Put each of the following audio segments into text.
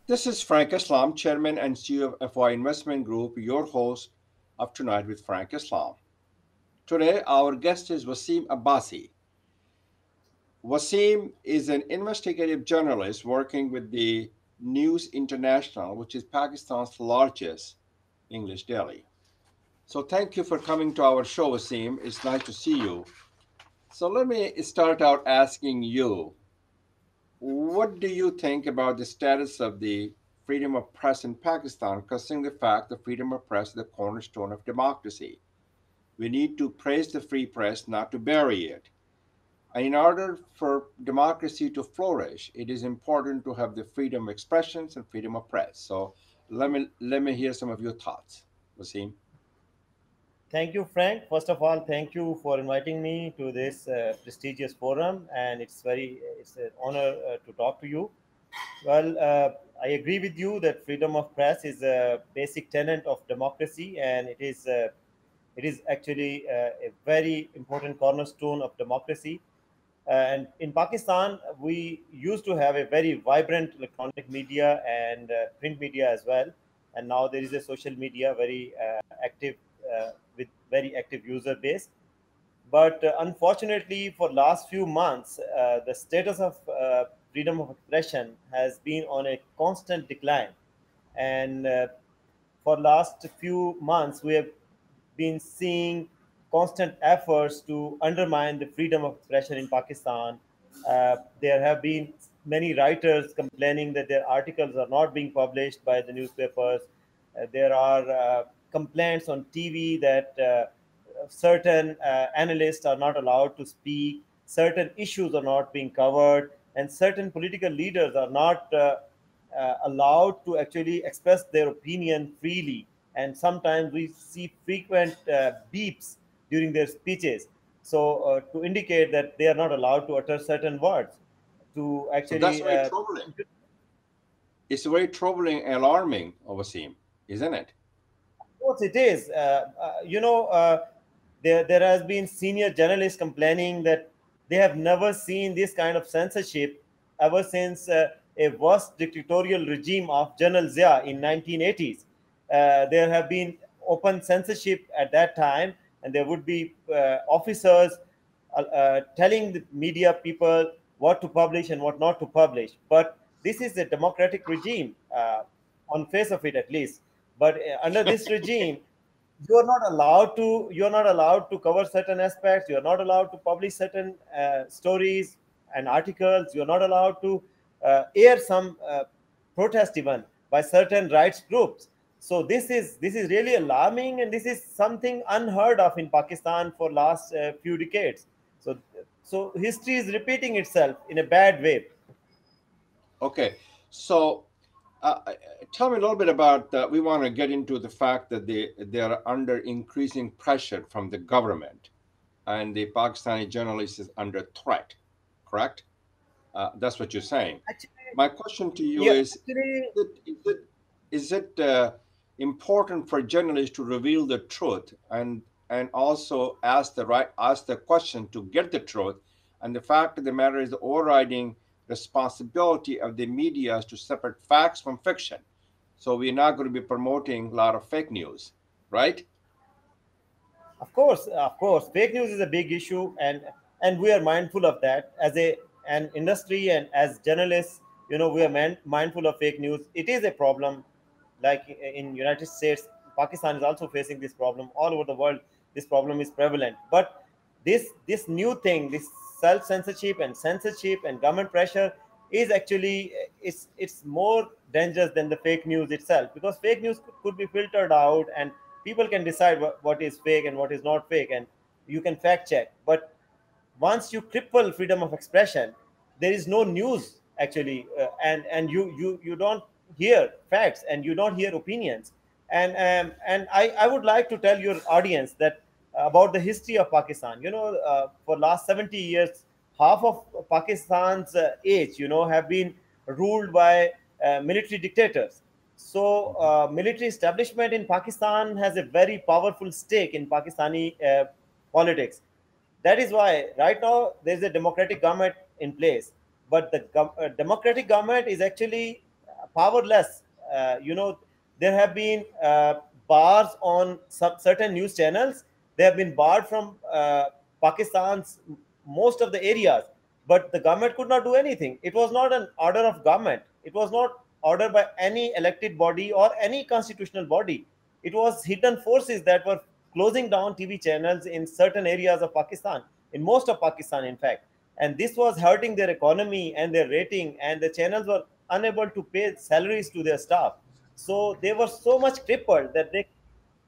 This is Frank Islam, Chairman and CEO of FY Investment Group, your host of Tonight with Frank Islam. Today, our guest is Waseem Abbasi. Waseem is an investigative journalist working with the Newz International, which is Pakistan's largest English daily. So, thank you for coming to our show, Waseem. It's nice to see you. So, let me start out asking you, what do you think about the status of the freedom of press in Pakistan, considering the fact that freedom of press is the cornerstone of democracy? We need to praise the free press, not to bury it. And in order for democracy to flourish, it is important to have the freedom of expressions and freedom of press. So let me hear some of your thoughts, Waseem. Thank you, Frank. First of all, thank you for inviting me to this prestigious forum, and it's an honor to talk to you. Well, I agree with you that freedom of press is a basic tenet of democracy, and it is actually a very important cornerstone of democracy. And in Pakistan, we used to have a very vibrant electronic media and print media as well. And now there is a social media very active with very active user base. But unfortunately, for last few months, the status of freedom of expression has been on a constant decline. And for last few months, we have been seeing constant efforts to undermine the freedom of expression in Pakistan. There have been many writers complaining that their articles are not being published by the newspapers. There are complaints on TV that certain analysts are not allowed to speak, certain issues are not being covered, and certain political leaders are not allowed to actually express their opinion freely. And sometimes we see frequent beeps during their speeches. So, to indicate that they are not allowed to utter certain words, to So that's actually very troubling. It's very troubling and alarming, Waseem, isn't it? course, it is. There has been senior journalists complaining that they have never seen this kind of censorship ever since a worst dictatorial regime of General Zia in 1980s. There have been open censorship at that time, and there would be officers telling the media people what to publish and what not to publish. But this is a democratic regime, on face of it at least. But under this regime, you're not allowed to cover certain aspects. You're not allowed to publish certain stories and articles. You're not allowed to air some protest even by certain rights groups. So this is really alarming, and this is something unheard of in Pakistan for last few decades. So history is repeating itself in a bad way. Okay. So uh, tell me a little bit about we want to get into the fact that they are under increasing pressure from the government and the Pakistani journalist is under threat, correct? That's what you're saying. Actually, My question to you yeah, is: actually, is it important for journalists to reveal the truth and also ask the question to get the truth? And the fact of the matter is, the overriding responsibility of the media is to separate facts from fiction. So we're not going to be promoting a lot of fake news, right? of course, fake news is a big issue, and we are mindful of that as an industry and as journalists. We are mindful of fake news. It is a problem, like in United States, Pakistan is also facing this problem. All over the world, this problem is prevalent. But this new thing, this self censorship and government pressure is actually it's more dangerous than the fake news itself, because fake news could be filtered out, and people can decide what is fake and what is not fake, and you can fact check. But once you cripple freedom of expression, there is no news actually, and you don't hear facts and you don't hear opinions. And I would like to tell your audience that about the history of Pakistan. For last 70 years, half of Pakistan's age, have been ruled by military dictators. So, military establishment in Pakistan has a very powerful stake in Pakistani politics. That is why right now there is a democratic government in place. But the democratic government is actually powerless. There have been bars on some certain news channels. They have been barred from Pakistan's most of the areas, but the government could not do anything. It was not an order of government. It was not ordered by any elected body or any constitutional body. It was hidden forces that were closing down TV channels in certain areas of Pakistan, in most of Pakistan, in fact. And this was hurting their economy and their rating, and the channels were unable to pay salaries to their staff. So they were so much crippled that they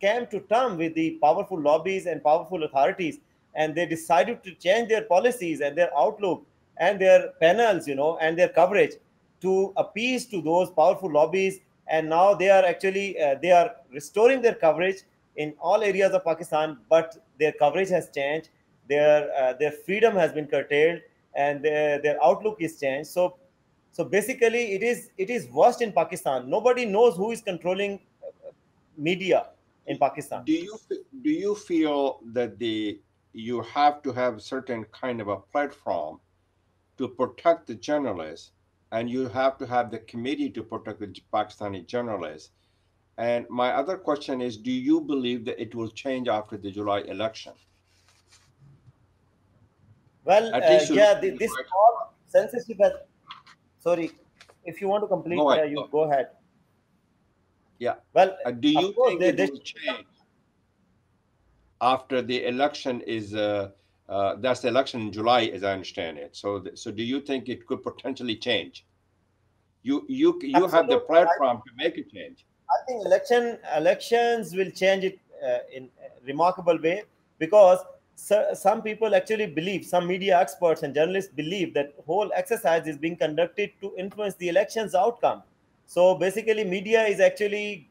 came to terms with the powerful lobbies and powerful authorities, and they decided to change their policies and their outlook and their panels, and their coverage to appease to those powerful lobbies. And now they are actually they are restoring their coverage in all areas of Pakistan, but their coverage has changed. Their freedom has been curtailed, and their outlook is changed. So basically, it is worst in Pakistan. Nobody knows who is controlling media in Pakistan. Do you feel that you have to have a certain kind of a platform to protect the journalists, and you have to have the committee to protect the Pakistani journalists? And my other question is, do you believe that it will change after the July election? Well, At least you look yeah, at the this right. all censorship has. Sorry, if you want to complete, Go ahead. you go ahead. Yeah. Well, Do you of course, think it will change after the election is that's the election in July, as I understand it. So do you think it could potentially change? You have the absolutely. platform to make a change. I think elections will change it in a remarkable way, because some people actually believe, some media experts and journalists believe, that whole exercise is being conducted to influence the elections outcome. So basically, media is actually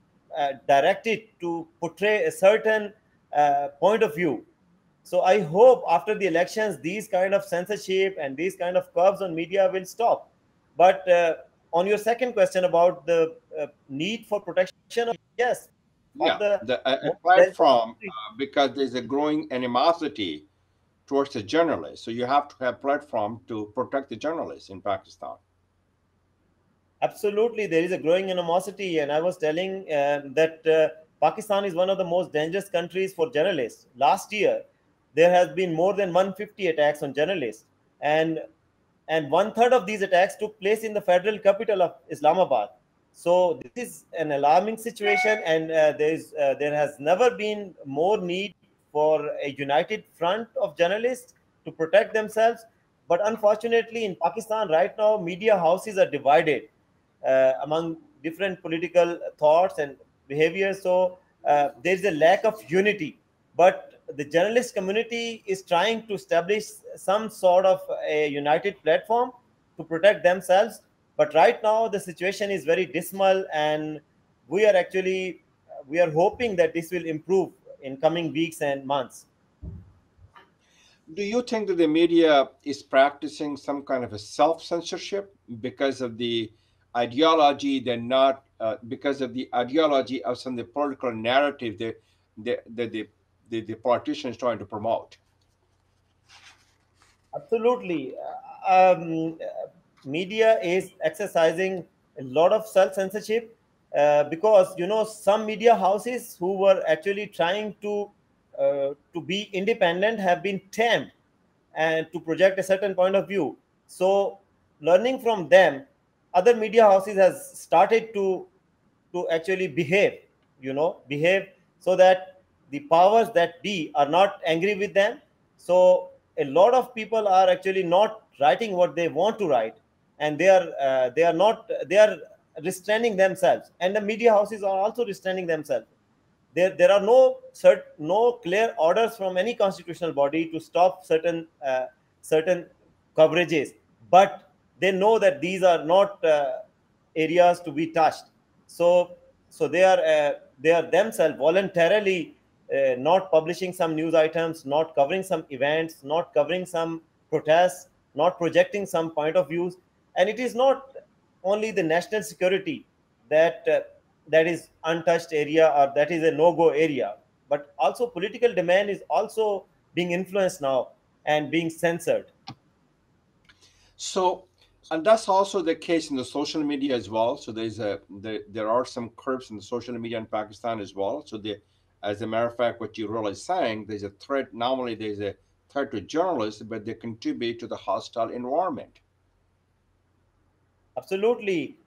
directed to portray a certain point of view. So I hope after the elections, these kind of censorship and these kind of curbs on media will stop. But on your second question about the need for protection, yes, of Yeah, the a most dangerous platform country. because there's a growing animosity towards the journalists. So you have to have platform to protect the journalists in Pakistan. Absolutely, there is a growing animosity, and I was telling that Pakistan is one of the most dangerous countries for journalists. Last year, there has been more than 150 attacks on journalists, and one third of these attacks took place in the federal capital of Islamabad. So this is an alarming situation, and there has never been more need for a united front of journalists to protect themselves. But unfortunately, in Pakistan right now, media houses are divided among different political thoughts and behaviors. So there is a lack of unity. But the journalist community is trying to establish some sort of a united platform to protect themselves. But right now, the situation is very dismal, and we are hoping that this will improve in coming weeks and months. Do you think that the media is practicing some kind of a self-censorship because of the ideology? They're not because of the ideology of some of the political narrative that the politicians trying to promote. Absolutely. Media is exercising a lot of self censorship, because some media houses who were actually trying to be independent have been tamed and to project a certain point of view. So learning from them, other media houses has started to actually behave so that the powers that be are not angry with them. So a lot of people are actually not writing what they want to write, and they are restraining themselves, and the media houses are also restraining themselves. There are no clear orders from any constitutional body to stop certain coverages, but they know that these are not areas to be touched. So so they are themselves voluntarily not publishing some news items, not covering some events, not covering some protests, not projecting some point of views. And it is not only the national security that is untouched area, or that is a no-go area, but also political demand is also being influenced now and being censored. So And that's also the case in the social media as well. So there are some curbs in the social media in Pakistan as well. So as a matter of fact, what you're really saying, there's a threat. Not only there's a threat to journalists, but they contribute to the hostile environment. Absolutely.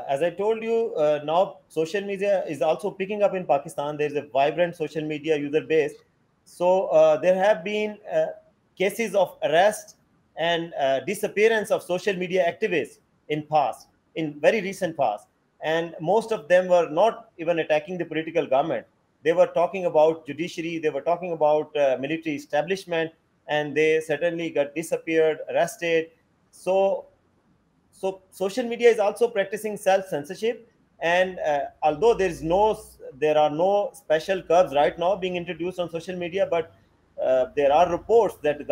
As I told you, now social media is also picking up in Pakistan. There is a vibrant social media user base. So there have been cases of arrest and disappearance of social media activists in very recent past. And most of them were not even attacking the political government. They were talking about judiciary, they were talking about military establishment, and they certainly got disappeared, arrested. So social media is also practicing self censorship, and although there are no special curbs right now being introduced on social media, but there are reports that the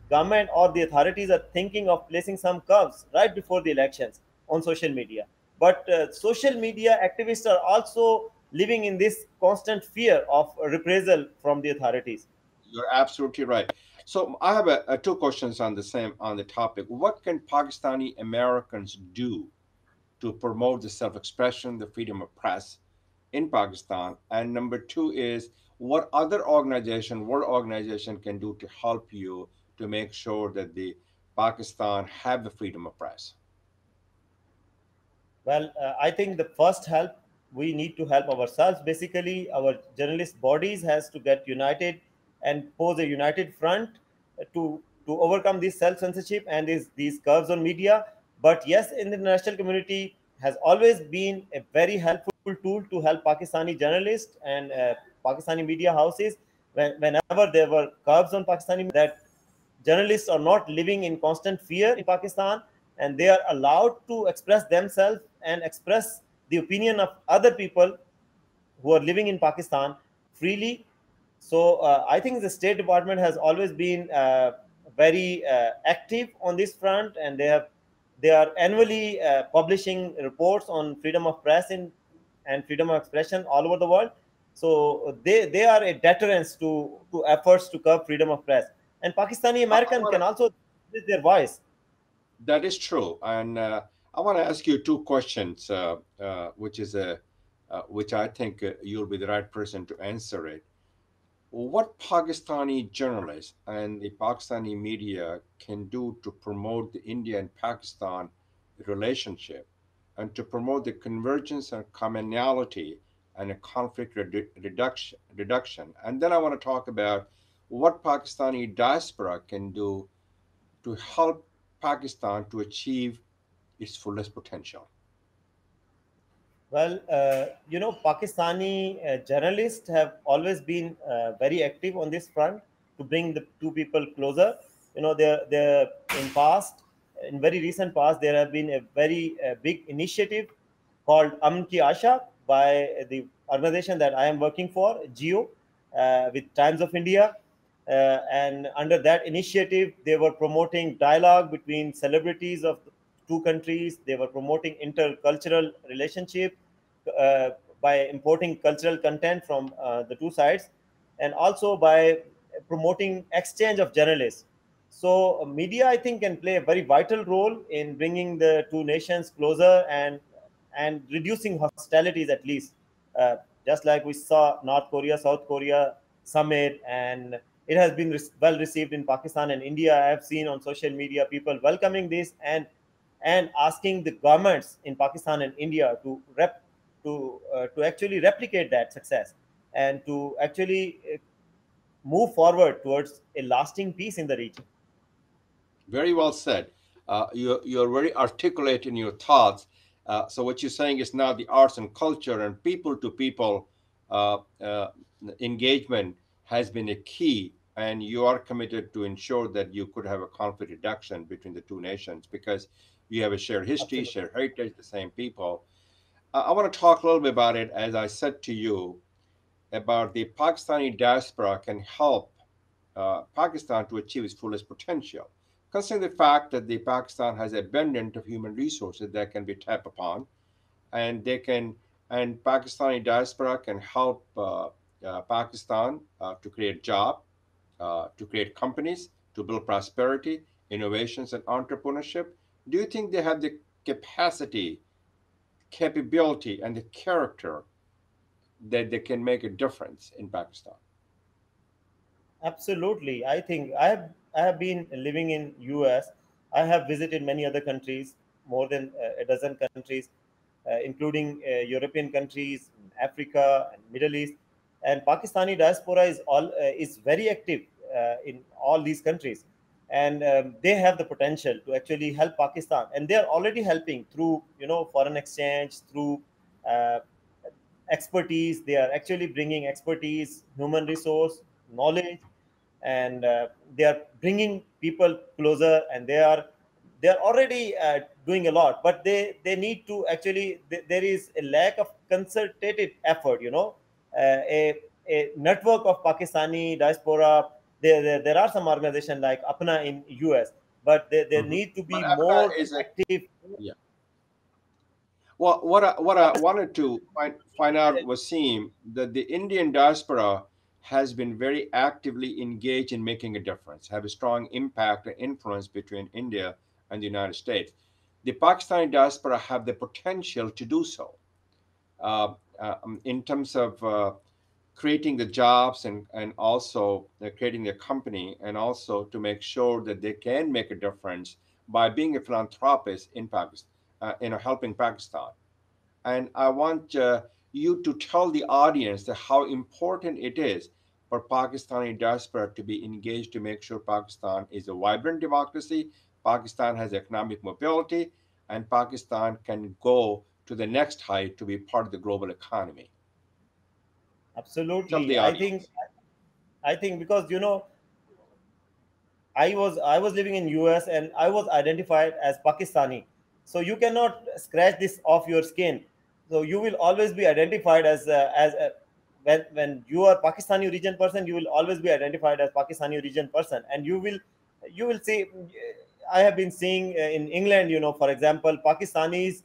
government or the authorities are thinking of placing some curbs right before the elections on social media. But social media activists are also living in this constant fear of reprisal from the authorities. You're absolutely right. So I have two questions on the topic. What can Pakistani Americans do to promote the self-expression, the freedom of press in Pakistan? And number two is what other world organization can do to help you to make sure that the Pakistan have the freedom of press? Well, I think the first help, we need to help ourselves. Basically, our journalist bodies has to get united and pose a united front to overcome this self censorship and these curves on media. But yes, in the international community has always been a very helpful tool to help Pakistani journalists and Pakistani media houses whenever there were curbs on Pakistani that journalists are not living in constant fear in Pakistan, and they are allowed to express themselves and express the opinion of other people who are living in Pakistan freely. So I think the State Department has always been very active on this front, and they are annually publishing reports on freedom of press and freedom of expression all over the world. So they are a deterrence to efforts to curb freedom of press. And Pakistani I American want can to, also use their voice. that is true, and I want to ask you two questions, which I think you'll be the right person to answer it. What Pakistani journalists and the Pakistani media can do to promote the India and Pakistan relationship and to promote the convergence and commonality and a conflict reduction. And then I want to talk about what Pakistani diaspora can do to help Pakistan to achieve its fullest potential. Well, Pakistani journalists have always been very active on this front to bring the two people closer. They're in very recent past, there have been a very big initiative called Amn Ki Asha by the organization that I am working for, GEO, with Times of India. And under that initiative, they were promoting dialogue between celebrities of the two countries. They were promoting intercultural relationship uh, by importing cultural content from the two sides, and also by promoting exchange of journalists. So media, I think, can play a very vital role in bringing the two nations closer and reducing hostilities at least. Uh, just like we saw North Korea, South Korea summit, and it has been well received in Pakistan and India. I have seen on social media people welcoming this and asking the governments in Pakistan and India to actually replicate that success and to actually move forward towards a lasting peace in the region. Very well said. You're very articulate in your thoughts. So what you're saying is now the arts and culture and people to people engagement has been a key, and you are committed to ensure that you could have a conflict reduction between the two nations because you have a shared history, Absolutely. shared heritage, the same people. I want to talk a little bit about it, as I said to you, about the Pakistani diaspora can help Pakistan to achieve its fullest potential. Considering the fact that the Pakistan has abundant of human resources that can be tapped upon, and Pakistani diaspora can help Pakistan to create jobs, to create companies, to build prosperity, innovations, and entrepreneurship. Do you think they have the capacity, capability, and the character that they can make a difference in Pakistan? Absolutely. I have been living in US. I have visited many other countries, more than a dozen countries, including European countries, Africa, and Middle East. And Pakistani diaspora is very active in all these countries, and they have the potential to actually help Pakistan, and they are already helping through foreign exchange, through uh, expertise. They are actually bringing expertise, human resource, knowledge, and they are bringing people closer, and they are already doing a lot, but they need to actually, there is a lack of concerted effort, a network of Pakistani diaspora. There are some organizations like Apna in US, but there Mhm. need to But be APNA more is a, active. yeah. Well, what I wanted to find out, Waseem, that the Indian diaspora has been very actively engaged in making a difference, have a strong impact and influence between India and the United States. The Pakistani diaspora have the potential to do so in terms of creating the jobs and also creating a company, and also to make sure that they can make a difference by being a philanthropist in Pakistan, helping Pakistan. And I want you to tell the audience that how important it is for Pakistani diaspora to be engaged to make sure Pakistan is a vibrant democracy, Pakistan has economic mobility, and Pakistan can go to the next height to be part of the global economy. Tell Absolutely. the audience. I think because I was living in US, and I was identified as Pakistani. So you cannot scratch this off your skin. So you will always be identified when you are Pakistani origin person, you will always be identified as Pakistani origin person, and you will see. I have been seeing in England, for example, Pakistanis,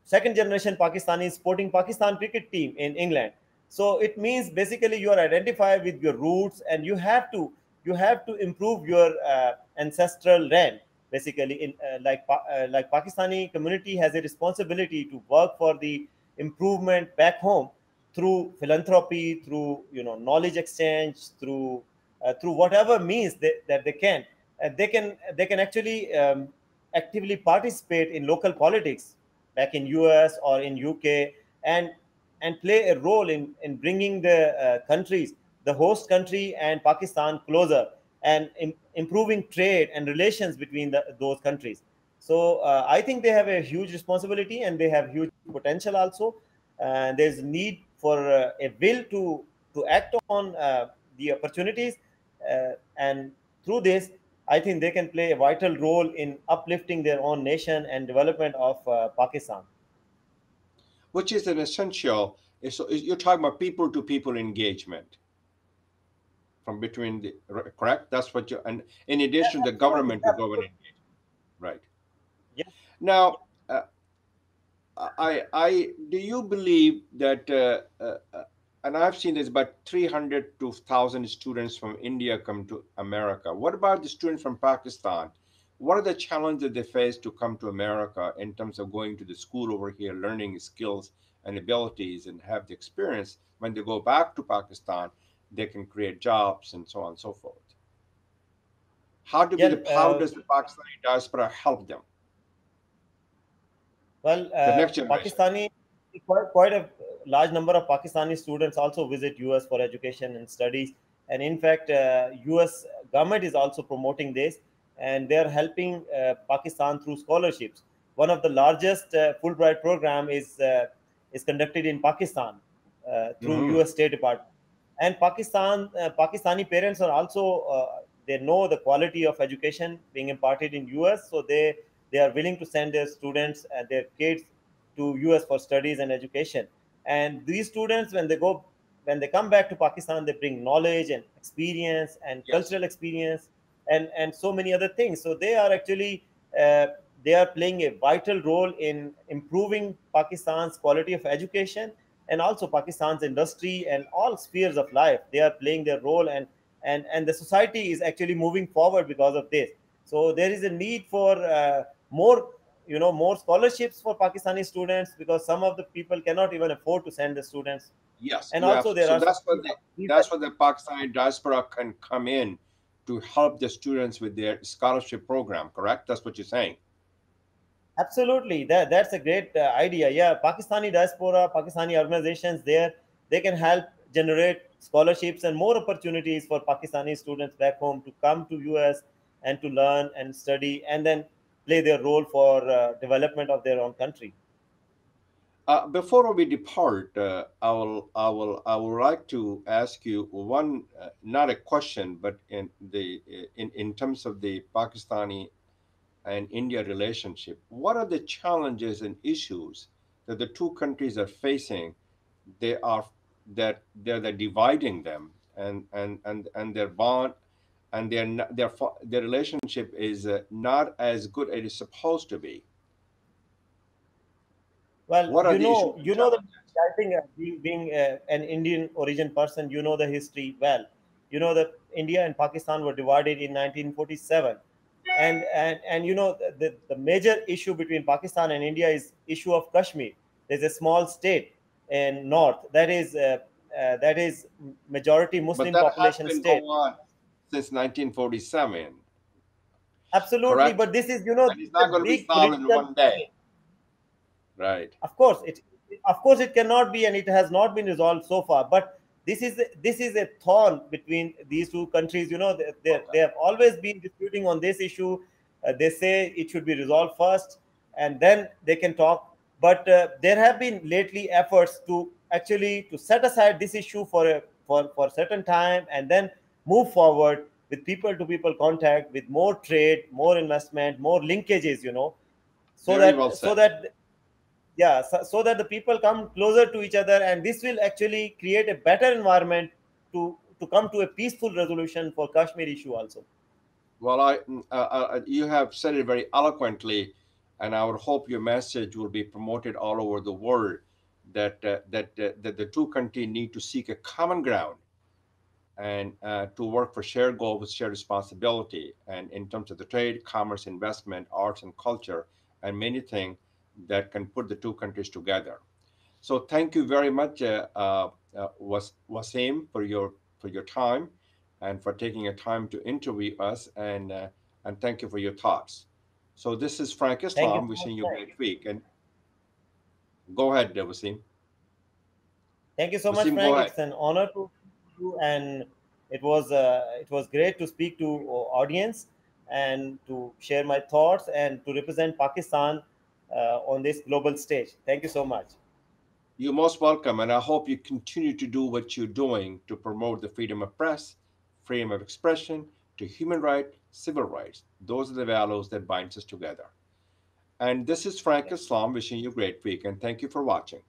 second generation Pakistani supporting Pakistan cricket team in England. So it means basically you are identified with your roots, and you have to improve your ancestral land. Basically, in like Pakistani community has a responsibility to work for the improvement back home through philanthropy, through knowledge exchange, through whatever means that they can. They can actually actively participate in local politics back in US or in UK, and play a role in bringing the countries, the host country and Pakistan closer, and improving trade and relations between those countries. So I think they have a huge responsibility, and they have huge potential also. There's need for a will to act on the opportunities, and through this, I think they can play a vital role in uplifting their own nation and development of Pakistan. Which is an essential. So you're talking about people to people engagement from between the correct. That's what you, and in Yeah, addition, the absolutely, government to government absolutely. engagement. Right Yes. now, I do you believe that and I've seen there's about 300 to 1,000 students from India come to America. What about the students from Pakistan? What are the challenges they face to come to America in terms of going to the school over here, learning skills and abilities, and have the experience when they go back to Pakistan, they can create jobs and so on and so forth. Yeah. How does the Pakistani diaspora help them, Well, the next generation? Pakistani, quite a large number of Pakistani students also visit US for education and studies, and in fact, US government is also promoting this, and they are helping Pakistan through scholarships. One of the largest Fullbright program is conducted in Pakistan through Hmm. US State Department, and Pakistani parents are also they know the quality of education being imparted in US, so they are willing to send their students and their kids to US for studies and education. And these students, when they come back to Pakistan, they bring knowledge and experience and Yes. cultural experience, and so many other things. So they are actually uh, they are playing a vital role in improving Pakistan's quality of education, and also Pakistan's industry and all spheres of life. They are playing their role, and the society is actually moving forward because of this. So there is a need for more, more scholarships for Pakistani students, because some of the people cannot even afford to send the students. Yes, And you have. also there So are some visa. that's where the Pakistani diaspora can come in to help the students with their scholarship program. Correct? That's what you're saying. Absolutely, that's a great idea. Yeah, Pakistani diaspora, Pakistani organizations there, they can help generate scholarships and more opportunities for Pakistani students back home to come to US and to learn and study and then play their role for development of their own country. Before we depart, I would like to ask you one, not a question, but in terms of the Pakistani and India relationship, what are the challenges and issues that the two countries are facing? They are they're dividing them, and their bond and their relationship is not as good as it's supposed to be. Well, What are the issues and the challenges? I think being an Indian origin person, you know the history well. You know that India and Pakistan were divided in 1947, and the major issue between Pakistan and India is issue of Kashmir. There's a small state in north that is majority But Muslim that has population been state. going on since 1947, Absolutely, correct? but this is And it's a not going to be big solved in political one day, change. right? Of course, it cannot be, and it has not been resolved so far. But this is a thorn between these two countries. They Okay. have always been disputing on this issue. They say it should be resolved first, and then they can talk. But there have been lately efforts to actually to set aside this issue for certain time, and then move forward with people to people contact, with more trade, more investment, more linkages. So Very well that so said. that yeah, so that the people come closer to each other, and this will actually create a better environment to come to a peaceful resolution for Kashmir issue also. Well, you have said it very eloquently, and I would hope your message will be promoted all over the world that the two countries need to seek a common ground and to work for shared goals with shared responsibility, and in terms of the trade, commerce, investment, arts, and culture, and many things that can put the two countries together. So thank you very much, Waseem, for your time and for taking a time to interview us, and thank you for your thoughts. So this is Frank Thank you Islam so much, wishing you a Frank. great week. And go ahead, Waseem. Thank you so much, Waseem, go Frank. ahead. It's an honor to you, and it was great to speak to audience and to share my thoughts and to represent Pakistan on this global stage. Thank you so much. You're most welcome, and I hope you continue to do what you're doing to promote the freedom of press, freedom of expression, to human rights, civil rights. Those are the values that binds us together. And this is Frank Yeah. Islam wishing you a great week, and thank you for watching.